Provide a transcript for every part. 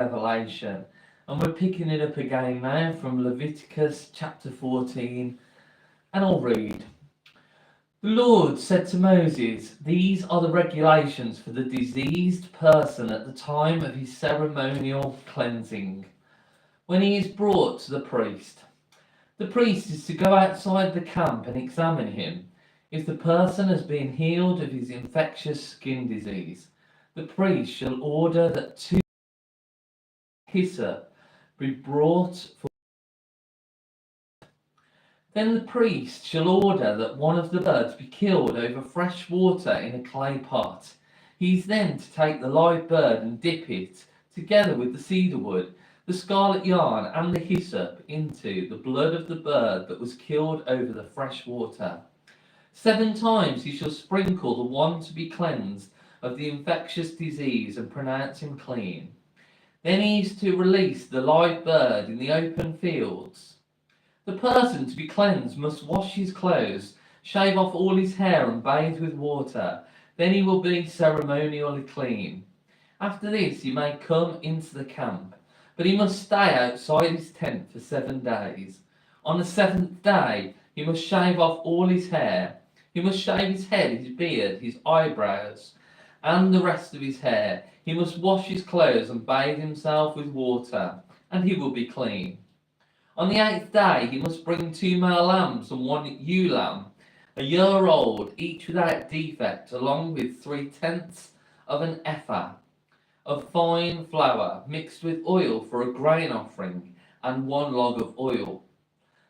Revelation. And we're picking it up again now from Leviticus chapter 14, and I'll read. The Lord said to Moses, "These are the regulations for the diseased person at the time of his ceremonial cleansing, when he is brought to the priest. The priest is to go outside the camp and examine him. If the person has been healed of his infectious skin disease, the priest shall order that 2 hyssop be brought for. Then the priest shall order that one of the birds be killed over fresh water in a clay pot. He is then to take the live bird and dip it, together with the cedar wood, the scarlet yarn, and the hyssop, into the blood of the bird that was killed over the fresh water. 7 times he shall sprinkle the one to be cleansed of the infectious disease and pronounce him clean. Then he is to release the live bird in the open fields. The person to be cleansed must wash his clothes, shave off all his hair, and bathe with water. Then he will be ceremonially clean. After this he may come into the camp, but he must stay outside his tent for 7 days. On the 7th day he must shave off all his hair. He must shave his head, his beard, his eyebrows, and the rest of his hair. He must wash his clothes and bathe himself with water, and he will be clean. On the 8th day he must bring 2 male lambs and 1 ewe lamb, a year old, each without defect, along with 3/10 of an ephah of fine flour mixed with oil for a grain offering, and 1 log of oil.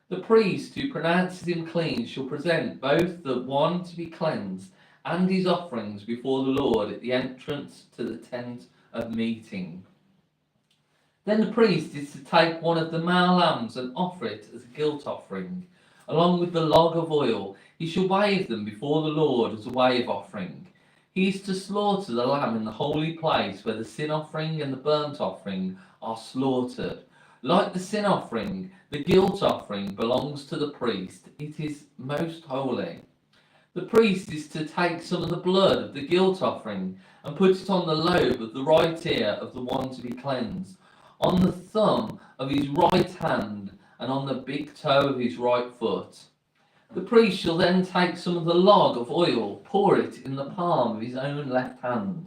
The priest who pronounces him clean shall present both the one to be cleansed and his offerings before the Lord at the entrance to the tent of meeting. Then the priest is to take one of the male lambs and offer it as a guilt offering, along with the log of oil. He shall wave them before the Lord as a wave offering. He is to slaughter the lamb in the holy place where the sin offering and the burnt offering are slaughtered. Like the sin offering, the guilt offering belongs to the priest. It is most holy. The priest is to take some of the blood of the guilt offering and put it on the lobe of the right ear of the one to be cleansed, on the thumb of his right hand, and on the big toe of his right foot. The priest shall then take some of the log of oil, pour it in the palm of his own left hand,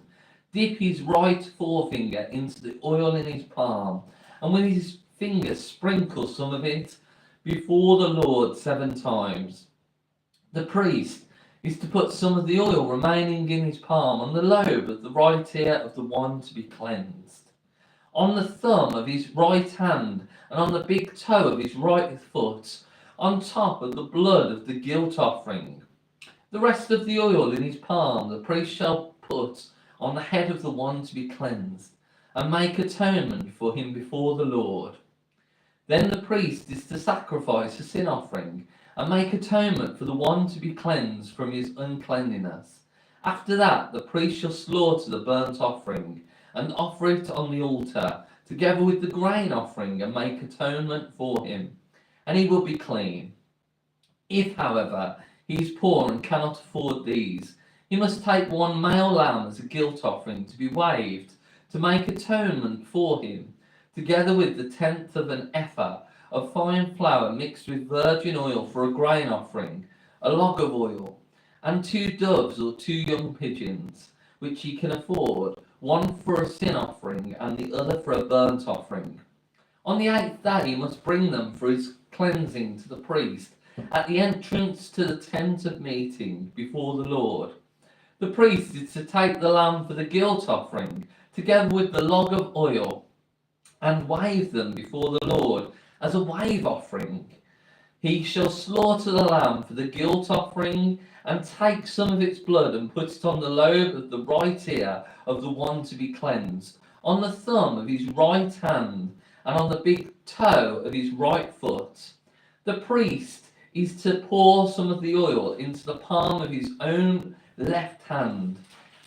dip his right forefinger into the oil in his palm, and with his finger sprinkle some of it before the Lord 7 times. The priest is to put some of the oil remaining in his palm on the lobe of the right ear of the one to be cleansed, on the thumb of his right hand, and on the big toe of his right foot, on top of the blood of the guilt offering. The rest of the oil in his palm the priest shall put on the head of the one to be cleansed, and make atonement for him before the Lord. Then the priest is to sacrifice a sin offering, and make atonement for the one to be cleansed from his uncleanliness. After that the priest shall slaughter the burnt offering, and offer it on the altar, together with the grain offering, and make atonement for him, and he will be clean. If, however, he is poor and cannot afford these, he must take 1 male lamb as a guilt offering to be waved, to make atonement for him, together with the 1/10 of an ephah of fine flour mixed with virgin oil for a grain offering, a log of oil, and 2 doves or 2 young pigeons, which he can afford, one for a sin offering and the other for a burnt offering. On the 8th day he must bring them for his cleansing to the priest at the entrance to the tent of meeting before the Lord. The priest is to take the lamb for the guilt offering, together with the log of oil, and wave them before the Lord as a wave offering. He shall slaughter the lamb for the guilt offering, and take some of its blood and put it on the lobe of the right ear of the one to be cleansed, on the thumb of his right hand, and on the big toe of his right foot. The priest is to pour some of the oil into the palm of his own left hand,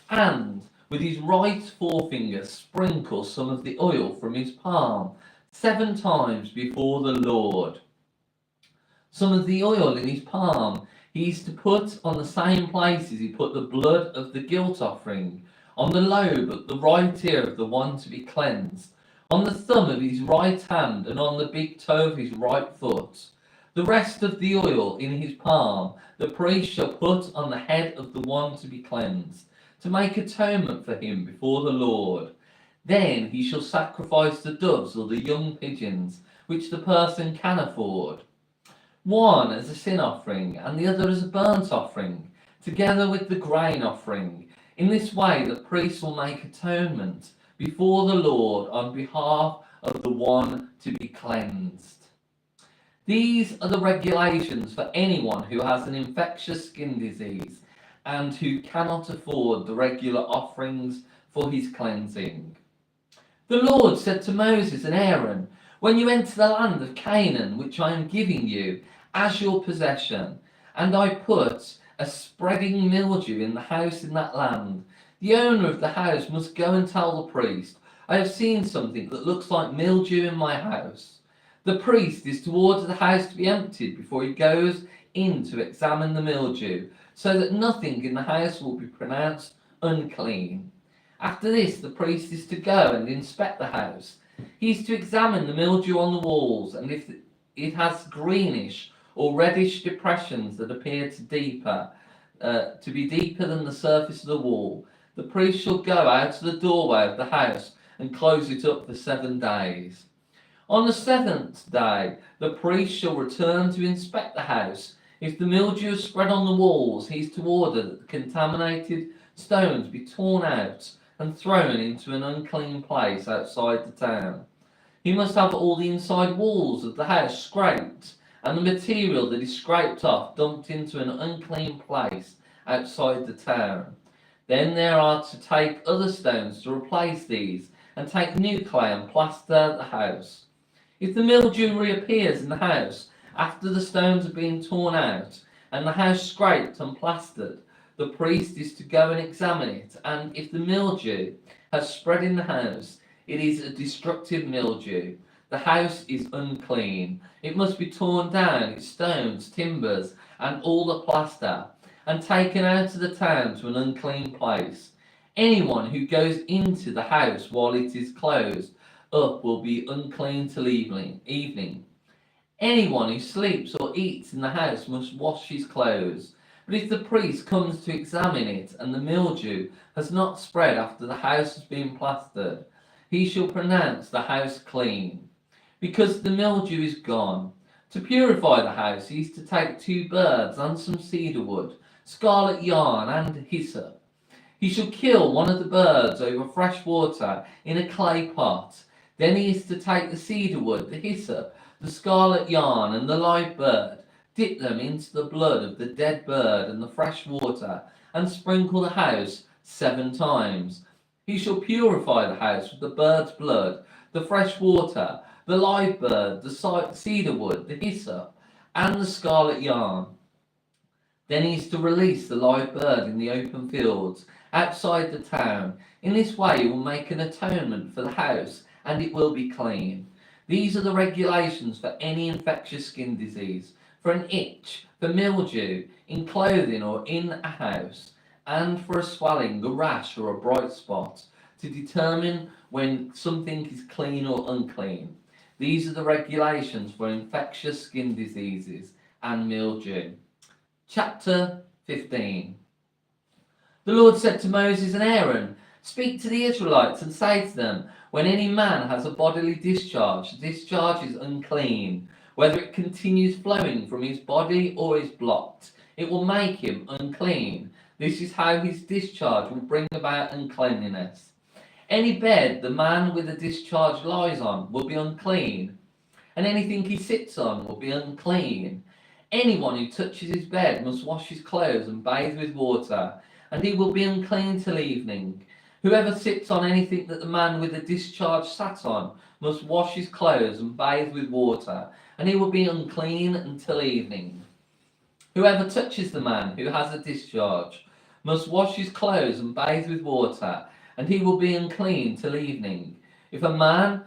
and with his right forefinger sprinkle some of the oil from his palm 7 times before the Lord. Some of the oil in his palm he is to put on the same places he put the blood of the guilt offering, on the lobe at the right ear of the one to be cleansed, on the thumb of his right hand and on the big toe of his right foot. The rest of the oil in his palm the priest shall put on the head of the one to be cleansed, to make atonement for him before the Lord. Then he shall sacrifice the doves or the young pigeons, which the person can afford, one as a sin offering and the other as a burnt offering, together with the grain offering. In this way the priest will make atonement before the Lord on behalf of the one to be cleansed. These are the regulations for anyone who has an infectious skin disease and who cannot afford the regular offerings for his cleansing. The Lord said to Moses and Aaron, when you enter the land of Canaan, which I am giving you as your possession, and I put a spreading mildew in the house in that land, the owner of the house must go and tell the priest, I have seen something that looks like mildew in my house. The priest is to order the house to be emptied before he goes in to examine the mildew, so that nothing in the house will be pronounced unclean. After this, the priest is to go and inspect the house. He is to examine the mildew on the walls, and if it has greenish or reddish depressions that appear to be deeper than the surface of the wall, the priest shall go out to the doorway of the house and close it up for 7 days. On the 7th day, the priest shall return to inspect the house. If the mildew is spread on the walls, he is to order that the contaminated stones be torn out and thrown into an unclean place outside the town. He must have all the inside walls of the house scraped, and the material that is scraped off dumped into an unclean place outside the town. Then they are to take other stones to replace these, and take new clay and plaster the house. If the mildew reappears in the house after the stones have been torn out, and the house scraped and plastered, the priest is to go and examine it, and if the mildew has spread in the house, it is a destructive mildew. The house is unclean. It must be torn down, its stones, timbers, and all the plaster, and taken out of the town to an unclean place. Anyone who goes into the house while it is closed up will be unclean till evening. Anyone who sleeps or eats in the house must wash his clothes. But if the priest comes to examine it, and the mildew has not spread after the house has been plastered, he shall pronounce the house clean, because the mildew is gone. To purify the house, he is to take 2 birds and some cedar wood, scarlet yarn, and hyssop. He shall kill one of the birds over fresh water in a clay pot. Then he is to take the cedar wood, the hyssop, the scarlet yarn, and the live bird, dip them into the blood of the dead bird and the fresh water, and sprinkle the house 7 times. He shall purify the house with the bird's blood, the fresh water, the live bird, the cedar wood, the hyssop, and the scarlet yarn. Then he is to release the live bird in the open fields outside the town. In this way he will make an atonement for the house, and it will be clean. These are the regulations for any infectious skin disease, for an itch, for mildew, in clothing or in a house, and for a swelling, a rash, or a bright spot, to determine when something is clean or unclean. These are the regulations for infectious skin diseases and mildew. Chapter 15. The Lord said to Moses and Aaron, speak to the Israelites and say to them, when any man has a bodily discharge, the discharge is unclean. Whether it continues flowing from his body or is blocked, it will make him unclean. This is how his discharge will bring about uncleanliness. Any bed the man with a discharge lies on will be unclean, and anything he sits on will be unclean. Anyone who touches his bed must wash his clothes and bathe with water, and he will be unclean till evening. Whoever sits on anything that the man with a discharge sat on must wash his clothes and bathe with water, and he will be unclean until evening. Whoever touches the man who has a discharge must wash his clothes and bathe with water, and he will be unclean till evening. If a man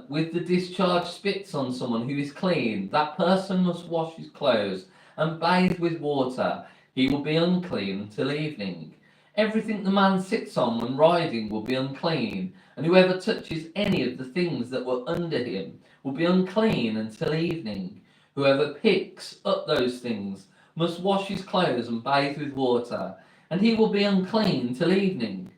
with the discharge spits on someone who is clean, that person must wash his clothes and bathe with water. He will be unclean until evening. Everything the man sits on when riding will be unclean, and whoever touches any of the things that were under him will be unclean until evening. Whoever picks up those things must wash his clothes and bathe with water, and he will be unclean till evening.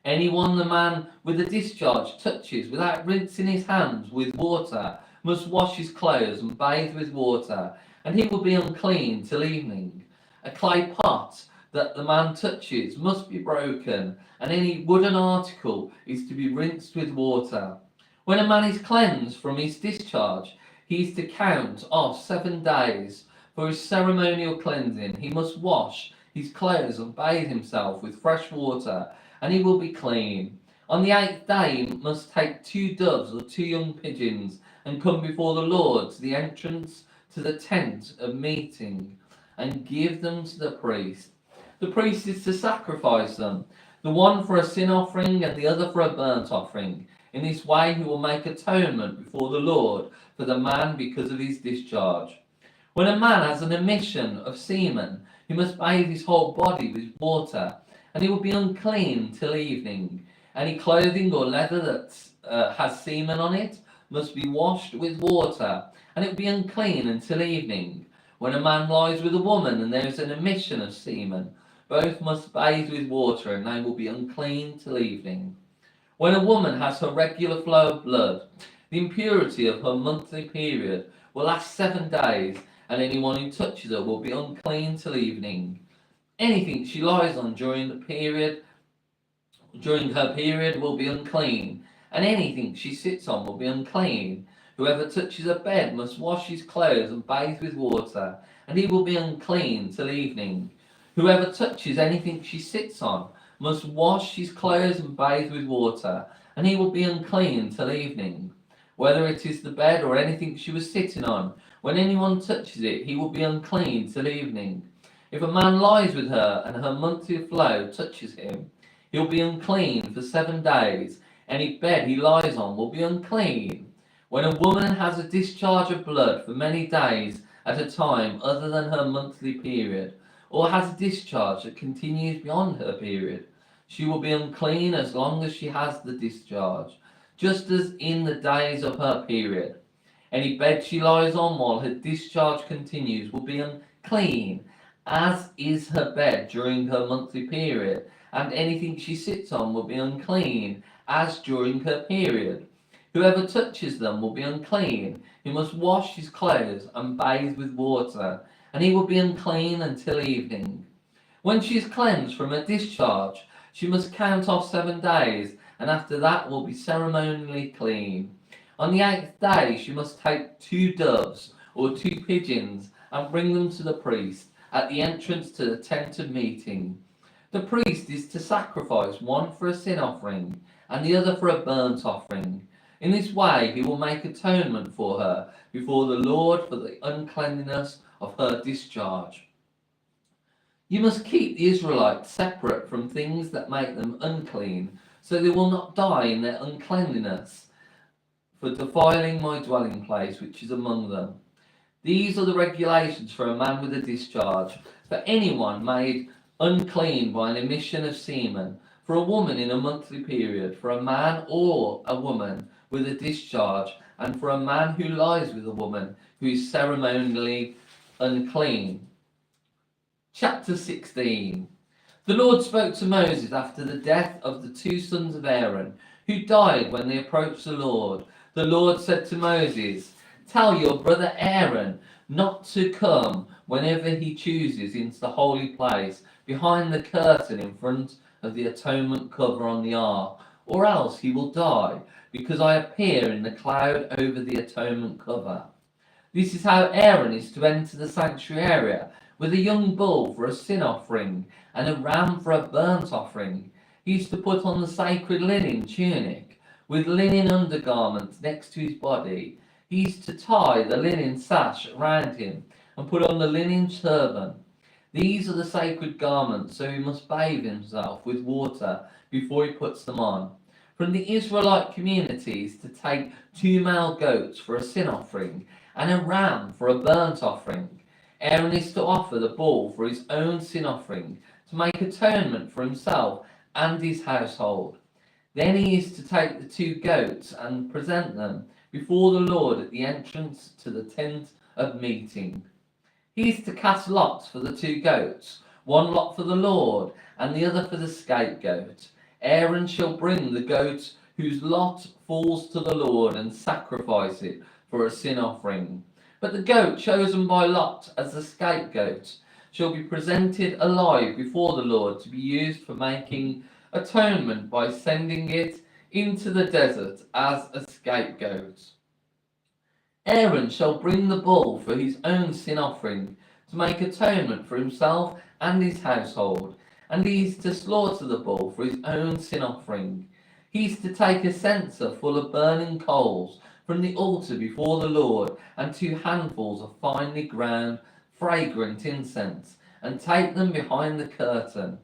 Anyone the man with a discharge touches without rinsing his hands with water must wash his clothes and bathe with water, and he will be unclean till evening. A clay pot that the man touches must be broken, and any wooden article is to be rinsed with water. When a man is cleansed from his discharge, he is to count off 7 days for his ceremonial cleansing. He must wash his clothes and bathe himself with fresh water, and he will be clean. On the 8th day he must take 2 doves or 2 young pigeons and come before the Lord to the entrance to the tent of meeting and give them to the priest. The priest is to sacrifice them, the one for a sin offering and the other for a burnt offering. In this way he will make atonement before the Lord for the man because of his discharge. When a man has an emission of semen, he must bathe his whole body with water, and he will be unclean till evening. Any clothing or leather that has semen on it must be washed with water, and it will be unclean until evening. When a man lies with a woman and there is an emission of semen, both must bathe with water, and they will be unclean till evening. When a woman has her regular flow of blood, the impurity of her monthly period will last 7 days, and anyone who touches her will be unclean till evening. Anything she lies on during her period will be unclean, and anything she sits on will be unclean. Whoever touches a bed must wash his clothes and bathe with water, and he will be unclean till evening. Whoever touches anything she sits on must wash his clothes and bathe with water, and he will be unclean till evening. Whether it is the bed or anything she was sitting on, when anyone touches it, he will be unclean till evening. If a man lies with her and her monthly flow touches him, he will be unclean for 7 days. Any bed he lies on will be unclean. When a woman has a discharge of blood for many days at a time other than her monthly period, or has a discharge that continues beyond her period, she will be unclean as long as she has the discharge, just as in the days of her period. Any bed she lies on while her discharge continues will be unclean, as is her bed during her monthly period, and anything she sits on will be unclean, as during her period. Whoever touches them will be unclean. He must wash his clothes and bathe with water, and he will be unclean until evening. When she is cleansed from her discharge, she must count off 7 days, and after that will be ceremonially clean. On the 8th day she must take 2 doves or 2 pigeons and bring them to the priest at the entrance to the tent of meeting. The priest is to sacrifice one for a sin offering and the other for a burnt offering. In this way he will make atonement for her before the Lord for the uncleanness of her discharge. You must keep the Israelites separate from things that make them unclean, so they will not die in their uncleanliness for defiling my dwelling place which is among them. These are the regulations for a man with a discharge, for anyone made unclean by an emission of semen, for a woman in a monthly period, for a man or a woman with a discharge, and for a man who lies with a woman who is ceremonially unclean. Chapter 16. The Lord spoke to Moses after the death of the 2 sons of Aaron, who died when they approached the Lord. The Lord said to Moses, "Tell your brother Aaron not to come whenever he chooses into the holy place behind the curtain in front of the atonement cover on the ark, or else he will die, because I appear in the cloud over the atonement cover." This is how Aaron is to enter the sanctuary area, with a young bull for a sin offering and a ram for a burnt offering. He is to put on the sacred linen tunic with linen undergarments next to his body. He is to tie the linen sash around him and put on the linen turban. These are the sacred garments, so he must bathe himself with water before he puts them on. From the Israelite communities to take 2 male goats for a sin offering and a ram for a burnt offering. Aaron is to offer the bull for his own sin offering, to make atonement for himself and his household. Then he is to take the 2 goats and present them before the Lord at the entrance to the tent of meeting. He is to cast lots for the 2 goats, one lot for the Lord, and the other for the scapegoat. Aaron shall bring the goat whose lot falls to the Lord and sacrifice it for a sin offering. But the goat chosen by Lot as the scapegoat shall be presented alive before the Lord to be used for making atonement by sending it into the desert as a scapegoat. Aaron shall bring the bull for his own sin offering to make atonement for himself and his household, and he is to slaughter the bull for his own sin offering. He is to take a censer full of burning coals from the altar before the Lord, and 2 handfuls of finely ground, fragrant incense, and take them behind the curtain.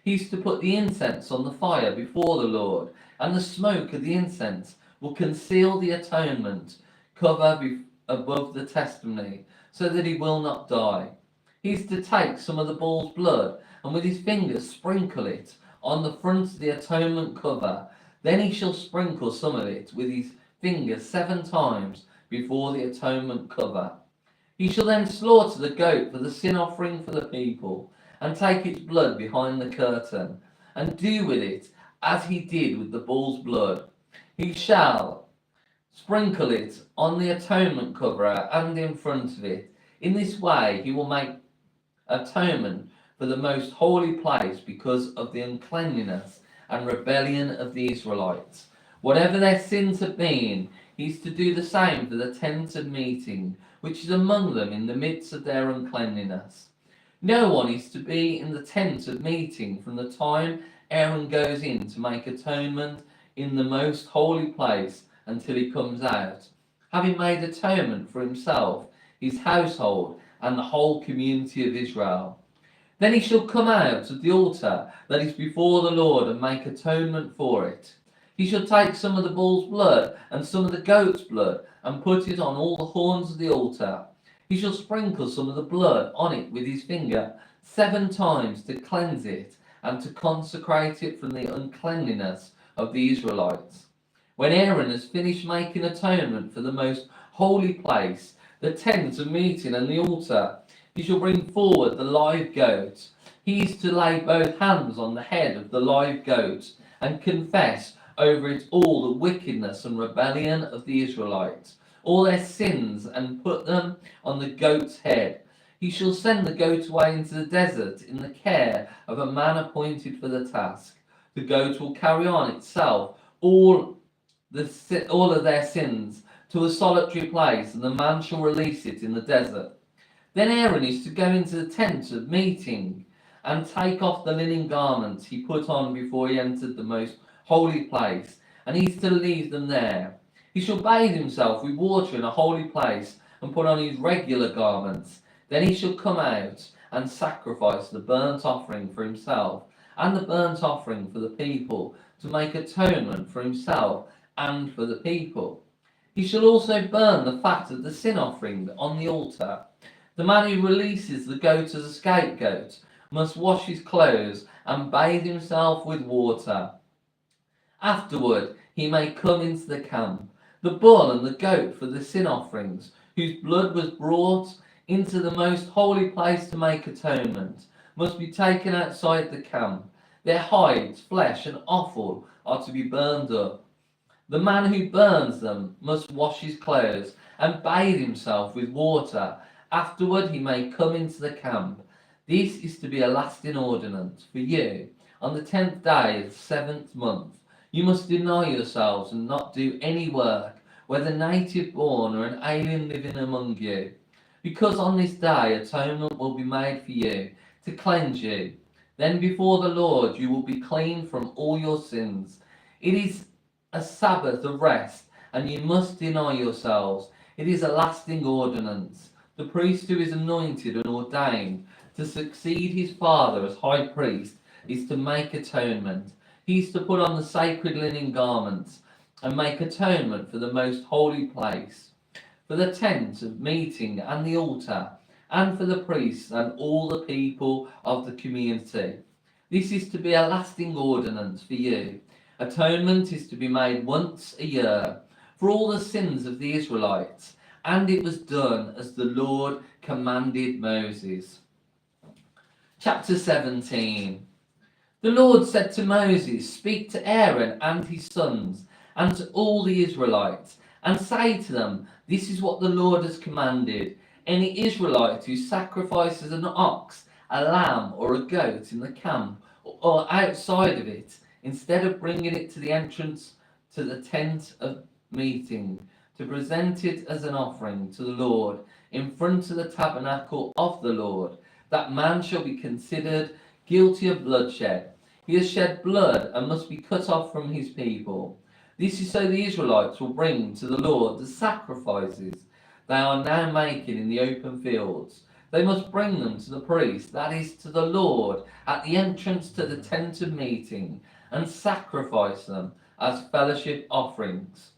He is to put the incense on the fire before the Lord, and the smoke of the incense will conceal the atonement cover above the testimony, so that he will not die. He is to take some of the bull's blood, and with his fingers sprinkle it on the front of the atonement cover. Then he shall sprinkle some of it with his fingers 7 times before the atonement cover. He shall then slaughter the goat for the sin offering for the people, and take its blood behind the curtain, and do with it as he did with the bull's blood. He shall sprinkle it on the atonement cover and in front of it. In this way he will make atonement for the most holy place because of the uncleanness and rebellion of the Israelites. Whatever their sins have been, he is to do the same for the tent of meeting, which is among them in the midst of their uncleanness. No one is to be in the tent of meeting from the time Aaron goes in to make atonement in the most holy place until he comes out, having made atonement for himself, his household, and the whole community of Israel. Then he shall come out of the altar that is before the Lord and make atonement for it. He shall take some of the bull's blood and some of the goat's blood and put it on all the horns of the altar. He shall sprinkle some of the blood on it with his finger 7 times to cleanse it and to consecrate it from the uncleanness of the Israelites. When Aaron has finished making atonement for the most holy place, the tent of meeting and the altar, he shall bring forward the live goat. He is to lay both hands on the head of the live goat and confess over it all the wickedness and rebellion of the Israelites, all their sins, and put them on the goat's head. He shall send the goat away into the desert in the care of a man appointed for the task. The goat will carry on itself all of their sins to a solitary place, and the man shall release it in the desert. Then Aaron is to go into the tent of meeting and take off the linen garments he put on before he entered the most holy place, and he is to leave them there. He shall bathe himself with water in a holy place and put on his regular garments. Then he shall come out and sacrifice the burnt offering for himself and the burnt offering for the people, to make atonement for himself and for the people. He shall also burn the fat of the sin offering on the altar. The man who releases the goat as a scapegoat must wash his clothes and bathe himself with water. Afterward he may come into the camp. The bull and the goat for the sin offerings, whose blood was brought into the most holy place to make atonement, must be taken outside the camp. Their hides, flesh, and offal are to be burned up. The man who burns them must wash his clothes and bathe himself with water. Afterward he may come into the camp. This is to be a lasting ordinance for you. On the 10th day of the 7th month, you must deny yourselves and not do any work, whether native born or an alien living among you. Because on this day atonement will be made for you, to cleanse you. Then before the Lord you will be clean from all your sins. It is a Sabbath of rest, and you must deny yourselves. It is a lasting ordinance. The priest who is anointed and ordained to succeed his father as high priest is to make atonement. He is to put on the sacred linen garments and make atonement for the most holy place, for the tent of meeting and the altar, and for the priests and all the people of the community. This is to be a lasting ordinance for you, Atonement is to be made once a year for all the sins of the Israelites, and it was done as the Lord commanded Moses. Chapter 17. The Lord said to Moses, "Speak to Aaron and his sons, and to all the Israelites, and say to them, this is what the Lord has commanded. Any Israelite who sacrifices an ox, a lamb, or a goat in the camp, or outside of it, instead of bringing it to the entrance to the tent of meeting, to present it as an offering to the Lord in front of the tabernacle of the Lord, that man shall be considered guilty of bloodshed. He has shed blood and must be cut off from his people. This is so the Israelites will bring to the Lord the sacrifices they are now making in the open fields. They must bring them to the priest, that is, to the Lord, at the entrance to the tent of meeting, and sacrifice them as fellowship offerings.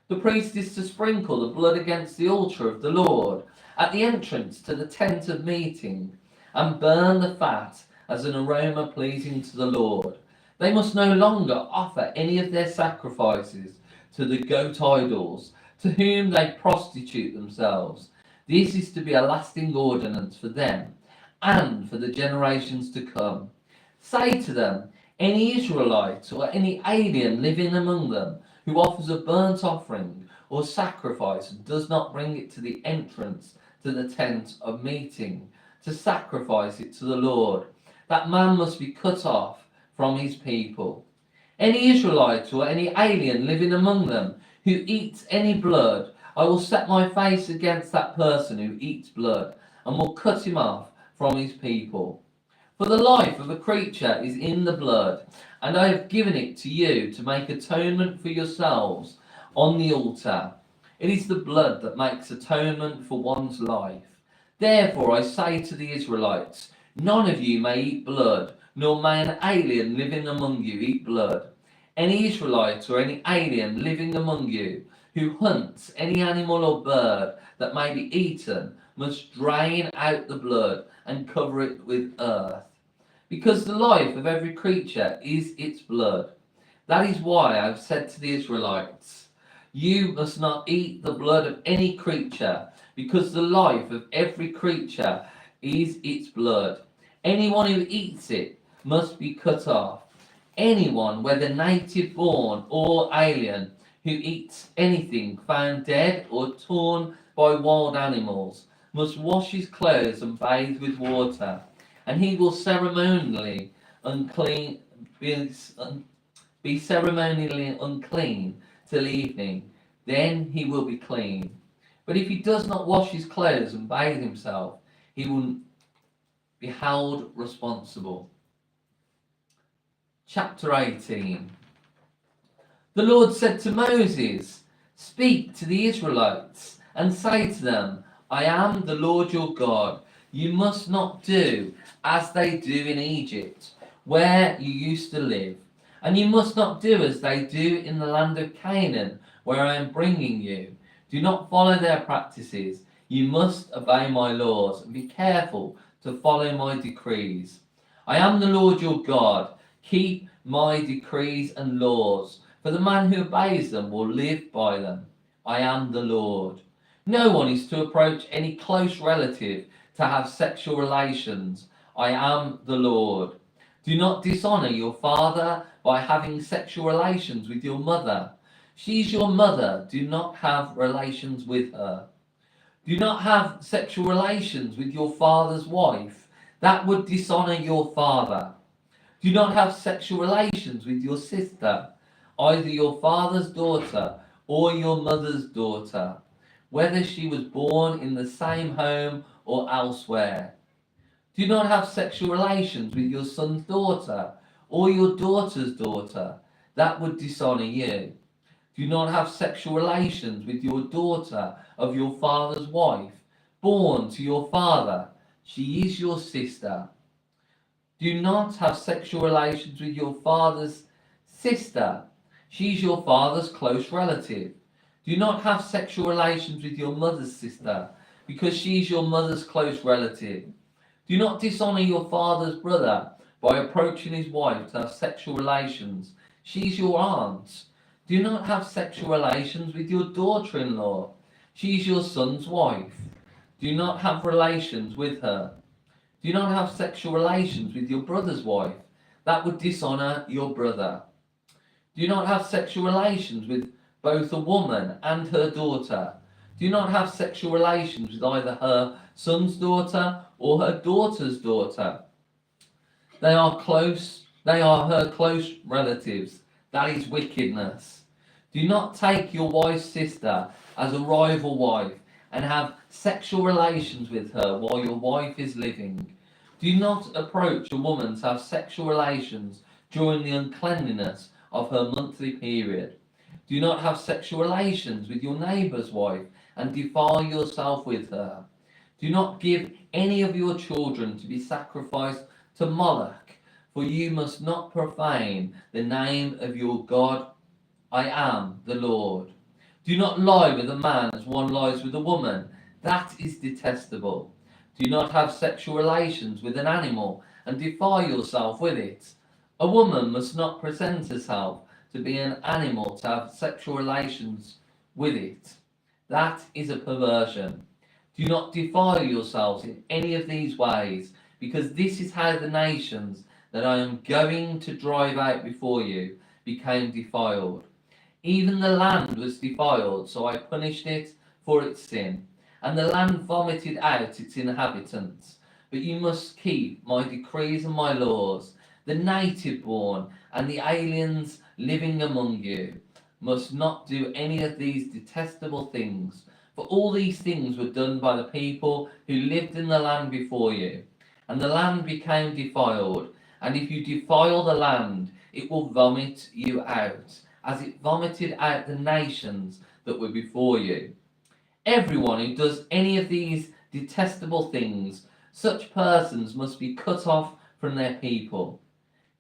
The priest is to sprinkle the blood against the altar of the Lord, at the entrance to the tent of meeting, and burn the fat as an aroma pleasing to the Lord. They must no longer offer any of their sacrifices to the goat idols, to whom they prostitute themselves. This is to be a lasting ordinance for them and for the generations to come. Say to them, any Israelite or any alien living among them who offers a burnt offering or sacrifice and does not bring it to the entrance to the tent of meeting to sacrifice it to the Lord, that man must be cut off from his people. Any Israelite or any alien living among them who eats any blood, I will set my face against that person who eats blood, and will cut him off from his people. For the life of a creature is in the blood, and I have given it to you to make atonement for yourselves on the altar. It is the blood that makes atonement for one's life. Therefore I say to the Israelites, none of you may eat blood, nor may an alien living among you eat blood. Any Israelite or any alien living among you who hunts any animal or bird that may be eaten must drain out the blood and cover it with earth. Because the life of every creature is its blood. That is why I have said to the Israelites, you must not eat the blood of any creature, because the life of every creature is its blood. Anyone who eats it must be cut off. Anyone, whether native born or alien, who eats anything found dead or torn by wild animals, must wash his clothes and bathe with water, and he will ceremonially unclean, be ceremonially unclean till evening. Then he will be clean. But if he does not wash his clothes and bathe himself, he will be held responsible. Chapter 18. The Lord said to Moses, speak to the Israelites and say to them, I am the Lord your God. You must not do as they do in Egypt, where you used to live. And you must not do as they do in the land of Canaan, where I am bringing you. Do not follow their practices. You must obey my laws and be careful to follow my decrees. I am the Lord your God. Keep my decrees and laws, for the man who obeys them will live by them. I am the Lord. No one is to approach any close relative to have sexual relations. I am the Lord. Do not dishonor your father by having sexual relations with your mother. She is your mother. Do not have relations with her. Do not have sexual relations with your father's wife. That would dishonor your father. Do not have sexual relations with your sister, either your father's daughter or your mother's daughter, whether she was born in the same home or elsewhere. Do not have sexual relations with your son's daughter or your daughter's daughter. That would dishonor you. Do not have sexual relations with your daughter of your father's wife, born to your father. She is your sister. Do not have sexual relations with your father's sister. She is your father's close relative. Do not have sexual relations with your mother's sister, because she is your mother's close relative. Do not dishonor your father's brother by approaching his wife to have sexual relations. She's your aunt. Do not have sexual relations with your daughter-in-law. She's your son's wife. Do not have relations with her. Do not have sexual relations with your brother's wife. That would dishonor your brother. Do not have sexual relations with both a woman and her daughter. Do not have sexual relations with either her son's daughter or her daughter's daughter. They are her close relatives. That is wickedness. Do not take your wife's sister as a rival wife and have sexual relations with her while your wife is living. Do not approach a woman to have sexual relations during the uncleanliness of her monthly period. Do not have sexual relations with your neighbour's wife and defile yourself with her. Do not give any of your children to be sacrificed to Moloch, for you must not profane the name of your God. I am the Lord. Do not lie with a man as one lies with a woman. That is detestable. Do not have sexual relations with an animal and defile yourself with it. A woman must not present herself to be an animal to have sexual relations with it. That is a perversion. Do not defile yourselves in any of these ways, because this is how the nations that I am going to drive out before you became defiled. Even the land was defiled, so I punished it for its sin, and the land vomited out its inhabitants. But you must keep my decrees and my laws. The native born and the aliens living among you must not do any of these detestable things, for all these things were done by the people who lived in the land before you. And the land became defiled, and if you defile the land, it will vomit you out, as it vomited out the nations that were before you. Everyone who does any of these detestable things, such persons must be cut off from their people.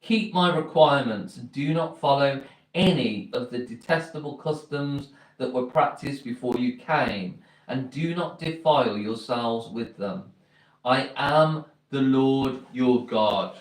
Keep my requirements and do not follow any of the detestable customs that were practiced before you came, and do not defile yourselves with them. I am the Lord your God.